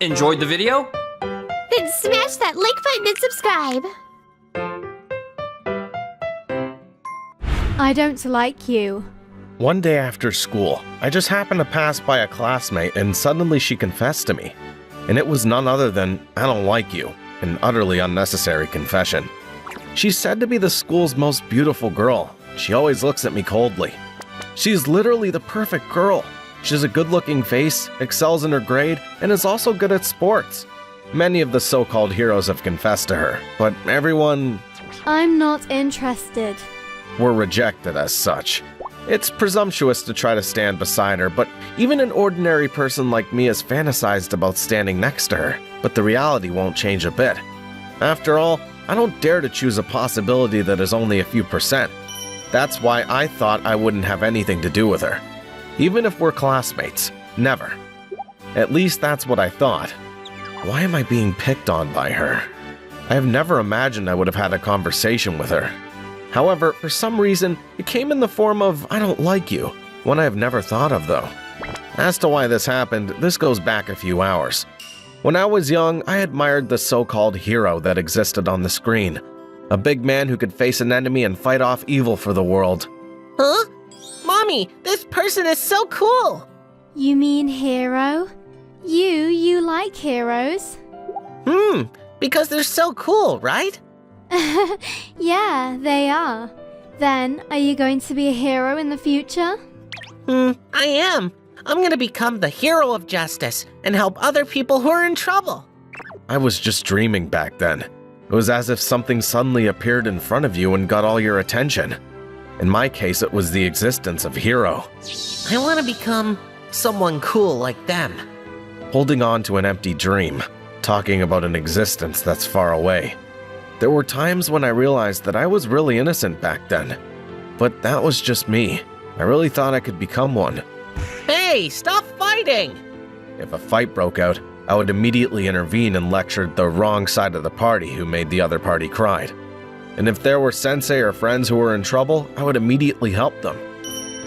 Enjoyed the video? Then smash that like button and subscribe. I don't like you. One day after school, I just happened to pass by a classmate and suddenly she confessed to me. And it was none other than, "I don't like you," an utterly unnecessary confession. She's said to be the school's most beautiful girl. She always looks at me coldly. She's literally the perfect girl. She has a good-looking face, excels in her grade, and is also good at sports. Many of the so-called heroes have confessed to her, but everyone I'm not interested. were rejected as such. It's presumptuous to try to stand beside her, but even an ordinary person like me has fantasized about standing next to her, but the reality won't change a bit. After all, I don't dare to choose a possibility that is only a few percent. That's why I thought I wouldn't have anything to do with her. Even if we're classmates, never. At least that's what I thought. Why am I being picked on by her? I have never imagined I would have had a conversation with her. However, for some reason, it came in the form of "I don't like you," one I have never thought of though. As to why this happened, this goes back a few hours. When I was young, I admired the so-called hero that existed on the screen. A big man who could face an enemy and fight off evil for the world. Huh? Mommy, this person is so cool! You mean hero? You like heroes? Because they're so cool, right? Yeah, they are. Then, are you going to be a hero in the future? I am. I'm gonna become the hero of justice and help other people who are in trouble. I was just dreaming back then. It was as if something suddenly appeared in front of you and got all your attention. In my case, it was the existence of Hero. I want to become someone cool like them. Holding on to an empty dream, talking about an existence that's far away. There were times when I realized that I was really innocent back then. But that was just me. I really thought I could become one. Hey, stop fighting! If a fight broke out, I would immediately intervene and lecture the wrong side of the party who made the other party cry. And if there were sensei or friends who were in trouble, I would immediately help them.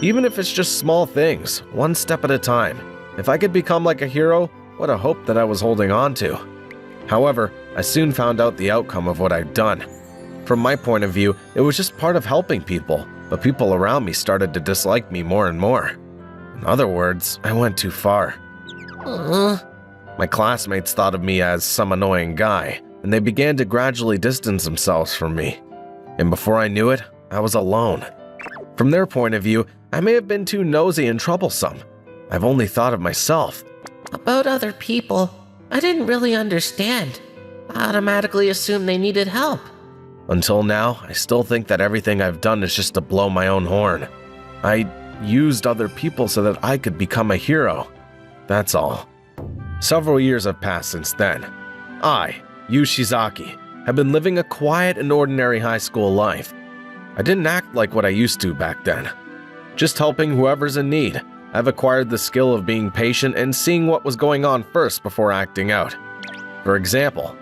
Even if it's just small things, one step at a time. If I could become like a hero, what a hope that I was holding on to. However, I soon found out the outcome of what I'd done. From my point of view, it was just part of helping people, but people around me started to dislike me more and more. In other words, I went too far. My classmates thought of me as some annoying guy, and they began to gradually distance themselves from me. And before I knew it, I was alone. From their point of view, I may have been too nosy and troublesome. I've only thought of myself. About other people, I didn't really understand. I automatically assumed they needed help. Until now, I still think that everything I've done is just to blow my own horn. I used other people so that I could become a hero. That's all. Several years have passed since then. I, Yu Shizaki, have been living a quiet and ordinary high school life. I didn't act like what I used to back then. Just helping whoever's in need. I've acquired the skill of being patient and seeing what was going on first before acting out. For example,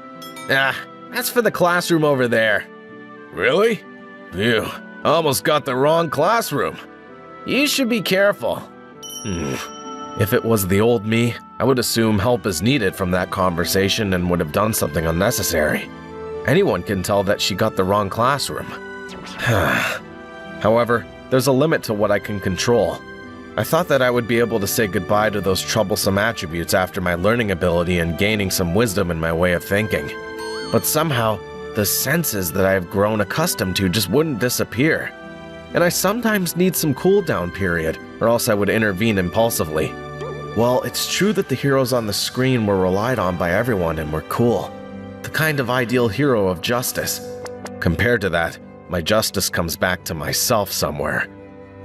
that's for the classroom over there. Really? Phew, almost got the wrong classroom. You should be careful. If it was the old me, I would assume help is needed from that conversation and would have done something unnecessary. Anyone can tell that she got the wrong classroom. However, there's a limit to what I can control. I thought that I would be able to say goodbye to those troublesome attributes after my learning ability and gaining some wisdom in my way of thinking. But somehow, the senses that I have grown accustomed to just wouldn't disappear. And I sometimes need some cool-down period, or else I would intervene impulsively. Well, it's true that the heroes on the screen were relied on by everyone and were cool. The kind of ideal hero of justice. Compared to that, my justice comes back to myself somewhere.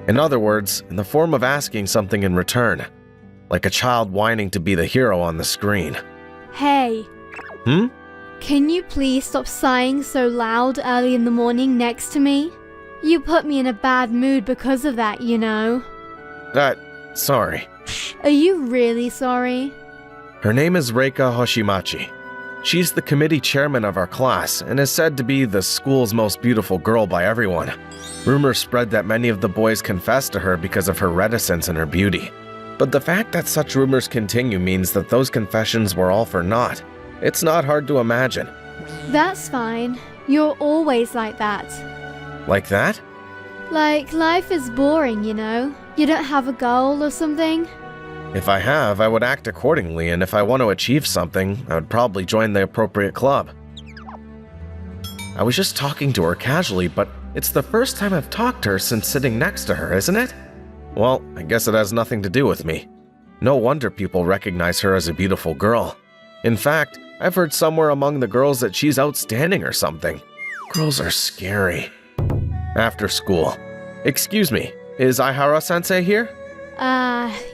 In other words, in the form of asking something in return. Like a child whining to be the hero on the screen. Hey. Can you please stop sighing so loud early in the morning next to me? You put me in a bad mood because of that, you know. Sorry. Are you really sorry? Her name is Reika Hoshimachi. She's the committee chairman of our class and is said to be the school's most beautiful girl by everyone. Rumors spread that many of the boys confessed to her because of her reticence and her beauty. But the fact that such rumors continue means that those confessions were all for naught. It's not hard to imagine. That's fine. You're always like that. Like that? Like, life is boring, you know? You don't have a goal or something? If I have, I would act accordingly, and if I want to achieve something, I would probably join the appropriate club. I was just talking to her casually, but it's the first time I've talked to her since sitting next to her, isn't it? Well, I guess it has nothing to do with me. No wonder people recognize her as a beautiful girl. In fact, I've heard somewhere among the girls that she's outstanding or something. Girls are scary. After school. Excuse me, is Aihara-sensei here?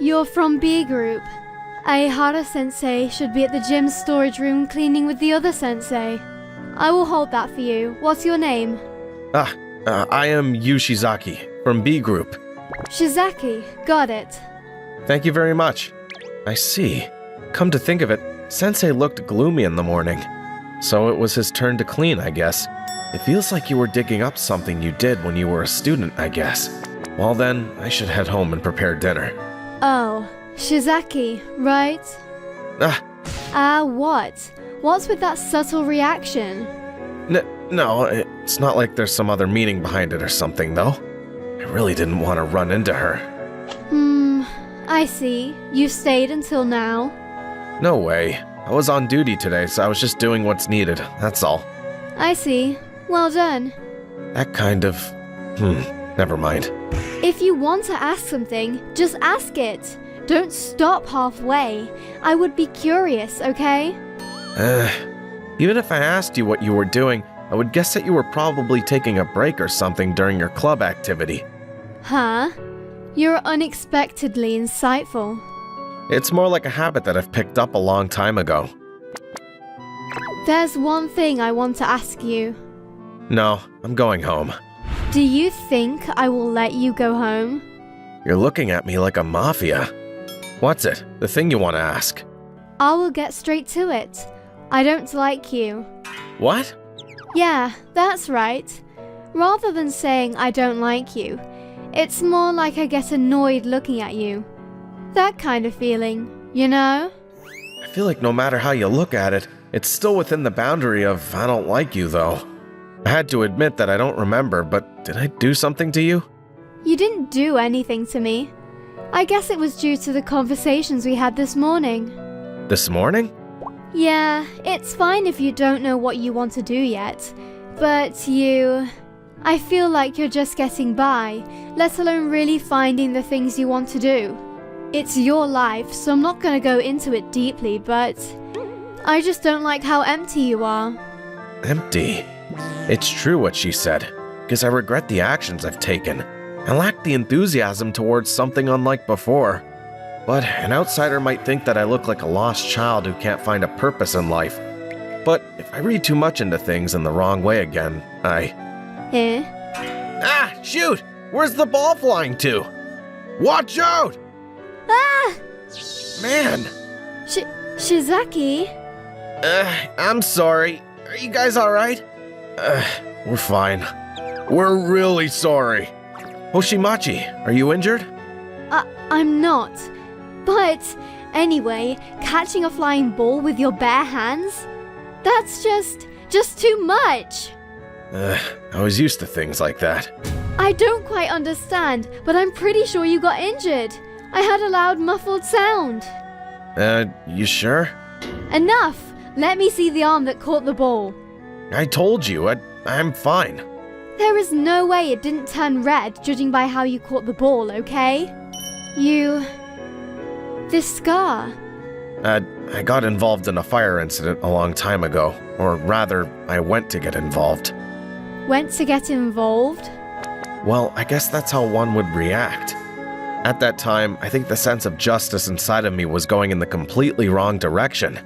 You're from B group. Aihara-sensei should be at the gym storage room cleaning with the other sensei. I will hold that for you. What's your name? I am Yu Shizaki, from B group. Shizaki, got it. Thank you very much. I see. Come to think of it, Sensei looked gloomy in the morning. So it was his turn to clean, I guess. It feels like you were digging up something you did when you were a student, I guess. Well then, I should head home and prepare dinner. Oh, Shizaki, right? What? What's with that subtle reaction? No, it's not like there's some other meaning behind it or something, though. I really didn't want to run into her. I see. You stayed until now? No way. I was on duty today, so I was just doing what's needed, that's all. I see. Well done. That kind of... never mind. If you want to ask something, just ask it. Don't stop halfway. I would be curious, okay? Even if I asked you what you were doing, I would guess that you were probably taking a break or something during your club activity. Huh? You're unexpectedly insightful. It's more like a habit that I've picked up a long time ago. There's one thing I want to ask you. No, I'm going home. Do you think I will let you go home? You're looking at me like a mafia. What's it? The thing you want to ask? I will get straight to it. I don't like you. What? Yeah, that's right. Rather than saying I don't like you, it's more like I get annoyed looking at you. That kind of feeling, you know? I feel like no matter how you look at it, it's still within the boundary of I don't like you, though. I had to admit that I don't remember, but did I do something to you? You didn't do anything to me. I guess it was due to the conversations we had this morning. This morning? Yeah, it's fine if you don't know what you want to do yet. But I feel like you're just getting by, let alone really finding the things you want to do. It's your life, so I'm not gonna go into it deeply, but I just don't like how empty you are. Empty? It's true what she said, because I regret the actions I've taken. I lack the enthusiasm towards something unlike before. But an outsider might think that I look like a lost child who can't find a purpose in life. But if I read too much into things in the wrong way again, Shoot! Where's the ball flying to? Watch out! Ah! Man! Shizaki? I'm sorry. Are you guys alright? We're fine. We're really sorry. Hoshimachi, are you injured? I'm not. But anyway, catching a flying ball with your bare hands? That's just too much. I was used to things like that. I don't quite understand, but I'm pretty sure you got injured. I heard a loud muffled sound. You sure? Enough! Let me see the arm that caught the ball. I told you, I'm fine. There is no way it didn't turn red, judging by how you caught the ball, okay? This scar. I got involved in a fire incident a long time ago. Or rather, I went to get involved. Went to get involved? Well, I guess that's how one would react. At that time, I think the sense of justice inside of me was going in the completely wrong direction.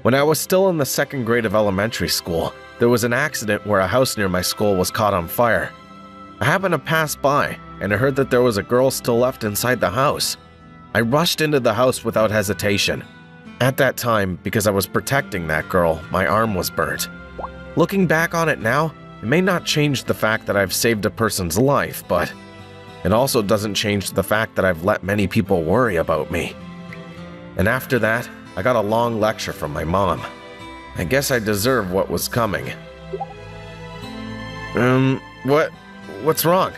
When I was still in the second grade of elementary school, there was an accident where a house near my school was caught on fire. I happened to pass by, and I heard that there was a girl still left inside the house. I rushed into the house without hesitation. At that time, because I was protecting that girl, my arm was burnt. Looking back on it now, it may not change the fact that I've saved a person's life, but It also doesn't change the fact that I've let many people worry about me. And after that, I got a long lecture from my mom. I guess I deserve what was coming. What's wrong?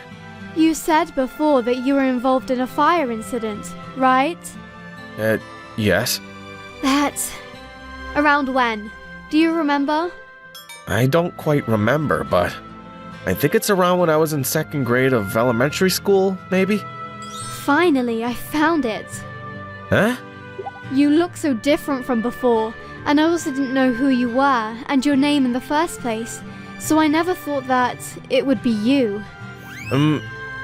You said before that you were involved in a fire incident, right? Yes. That's... around when? Do you remember? I don't quite remember, but I think it's around when I was in 2nd grade of elementary school, maybe? Finally, I found it. Huh? You look so different from before, and I also didn't know who you were and your name in the first place, so I never thought that it would be you.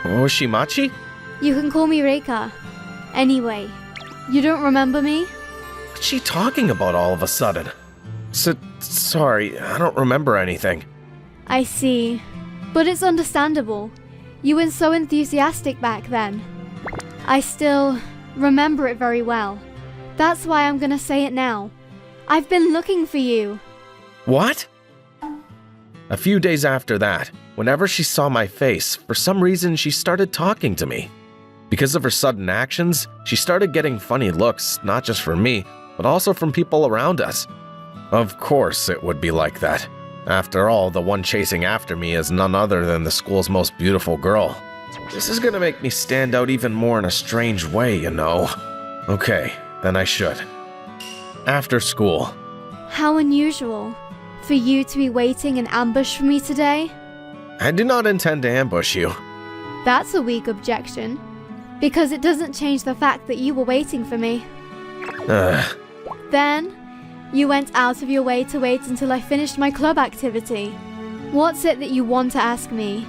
Oshimachi? You can call me Reika. Anyway, you don't remember me? What's she talking about all of a sudden? Sorry, I don't remember anything. I see. But it's understandable. You were so enthusiastic back then. I still remember it very well. That's why I'm gonna say it now. I've been looking for you. What? A few days after that, whenever she saw my face, for some reason she started talking to me. Because of her sudden actions, she started getting funny looks, not just from me, but also from people around us. Of course it would be like that. After all, the one chasing after me is none other than the school's most beautiful girl. This is gonna make me stand out even more in a strange way, you know. Okay, then I should. After school. How unusual. For you to be waiting in ambush for me today? I do not intend to ambush you. That's a weak objection. Because it doesn't change the fact that you were waiting for me. Then, you went out of your way to wait until I finished my club activity. What's it that you want to ask me?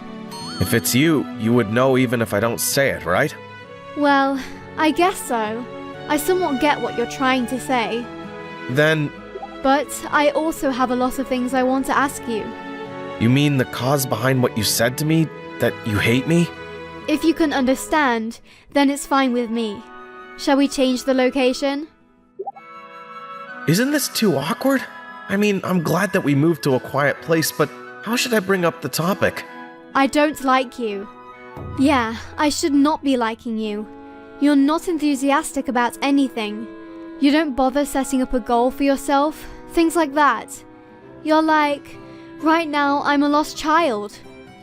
If it's you, you would know even if I don't say it, right? Well, I guess so. I somewhat get what you're trying to say. Then... But I also have a lot of things I want to ask you. You mean the cause behind what you said to me? That you hate me? If you can understand, then it's fine with me. Shall we change the location? Isn't this too awkward? I mean, I'm glad that we moved to a quiet place, but how should I bring up the topic? I don't like you. Yeah, I should not be liking you. You're not enthusiastic about anything. You don't bother setting up a goal for yourself, things like that. You're like, right now I'm a lost child.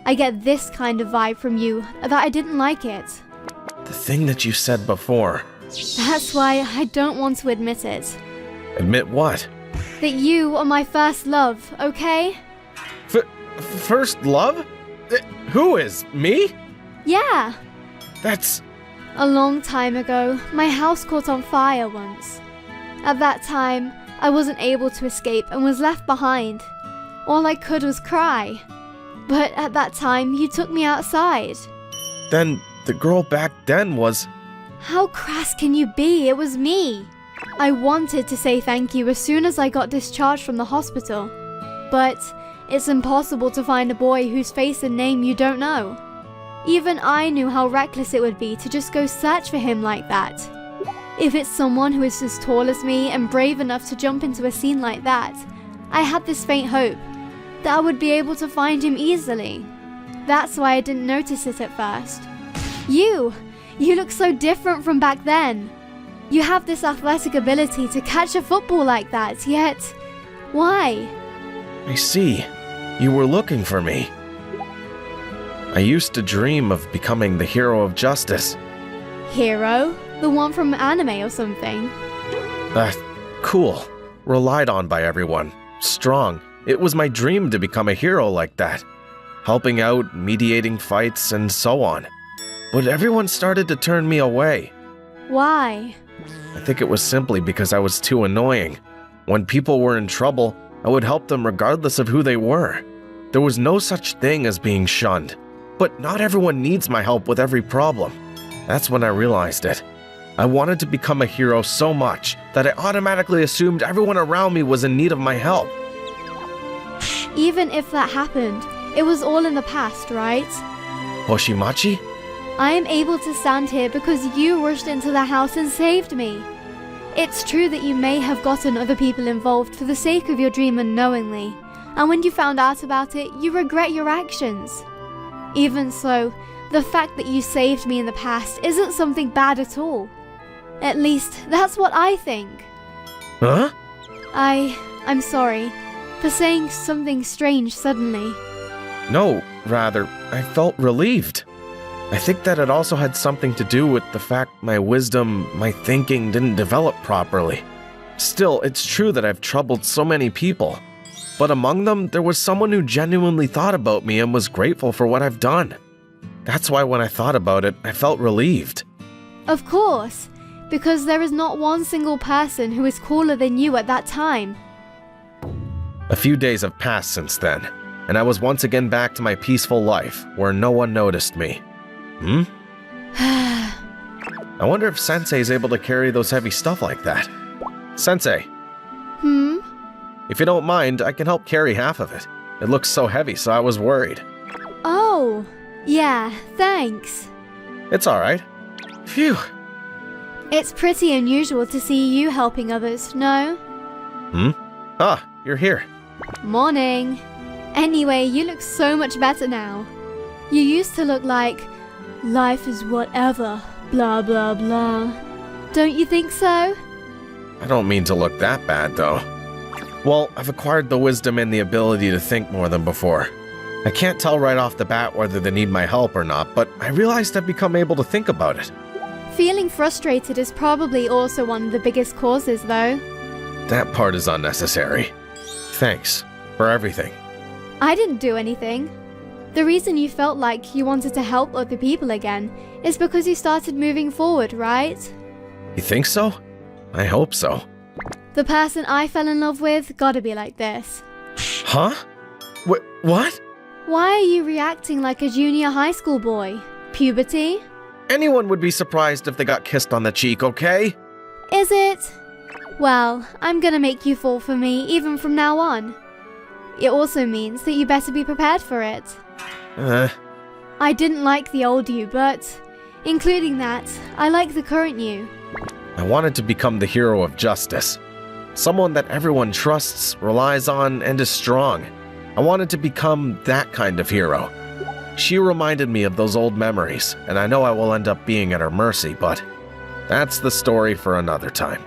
I get this kind of vibe from you, that I didn't like it. The thing that you said before. That's why I don't want to admit it. Admit what? That you are my first love, okay? First love? Who is? Me? Yeah. That's... A long time ago, my house caught on fire once. At that time, I wasn't able to escape and was left behind. All I could was cry. But at that time, you took me outside. Then the girl back then was... How crass can you be? It was me. I wanted to say thank you as soon as I got discharged from the hospital. But it's impossible to find a boy whose face and name you don't know. Even I knew how reckless it would be to just go search for him like that. If it's someone who is as tall as me and brave enough to jump into a scene like that, I had this faint hope that I would be able to find him easily. That's why I didn't notice it at first. You look so different from back then. You have this athletic ability to catch a football like that, yet... Why? I see. You were looking for me. I used to dream of becoming the hero of justice. Hero? The one from anime or something? Cool. Relied on by everyone. Strong. It was my dream to become a hero like that. Helping out, mediating fights, and so on. But everyone started to turn me away. Why? I think it was simply because I was too annoying. When people were in trouble, I would help them regardless of who they were. There was no such thing as being shunned. But not everyone needs my help with every problem. That's when I realized it. I wanted to become a hero so much that I automatically assumed everyone around me was in need of my help. Even if that happened, it was all in the past, right? Oshimachi? I am able to stand here because you rushed into the house and saved me. It's true that you may have gotten other people involved for the sake of your dream unknowingly, and when you found out about it, you regret your actions. Even so, The fact that you saved me in the past isn't something bad at all. At least, that's what I think. Huh? I'm sorry for saying something strange suddenly. No, rather, I felt relieved. I think that it also had something to do with the fact my wisdom, my thinking didn't develop properly. Still, it's true that I've troubled so many people. But among them, there was someone who genuinely thought about me and was grateful for what I've done. That's why when I thought about it, I felt relieved. Of course, because there is not one single person who is cooler than you at that time. A few days have passed since then, and I was once again back to my peaceful life, where no one noticed me. I wonder if Sensei's able to carry those heavy stuff like that. Sensei. If you don't mind, I can help carry half of it. It looks so heavy, so I was worried. Oh, yeah, thanks. It's alright. Phew. It's pretty unusual to see you helping others, no? Ah, you're here. Morning. Anyway, you look so much better now. You used to look like, life is whatever, blah blah blah. Don't you think so? I don't mean to look that bad, though. Well, I've acquired the wisdom and the ability to think more than before. I can't tell right off the bat whether they need my help or not, but I realized I've become able to think about it. Feeling frustrated is probably also one of the biggest causes, though. That part is unnecessary. Thanks for everything. I didn't do anything. The reason you felt like you wanted to help other people again is because you started moving forward, right? You think so? I hope so. The person I fell in love with gotta be like this. Huh? What? Why are you reacting like a junior high school boy? Puberty? Anyone would be surprised if they got kissed on the cheek, okay? Is it? Well, I'm gonna make you fall for me even from now on. It also means that you better be prepared for it. I didn't like the old you, but including that, I like the current you. I wanted to become the hero of justice. Someone that everyone trusts, relies on, and is strong. I wanted to become that kind of hero. She reminded me of those old memories, and I know I will end up being at her mercy, but that's the story for another time.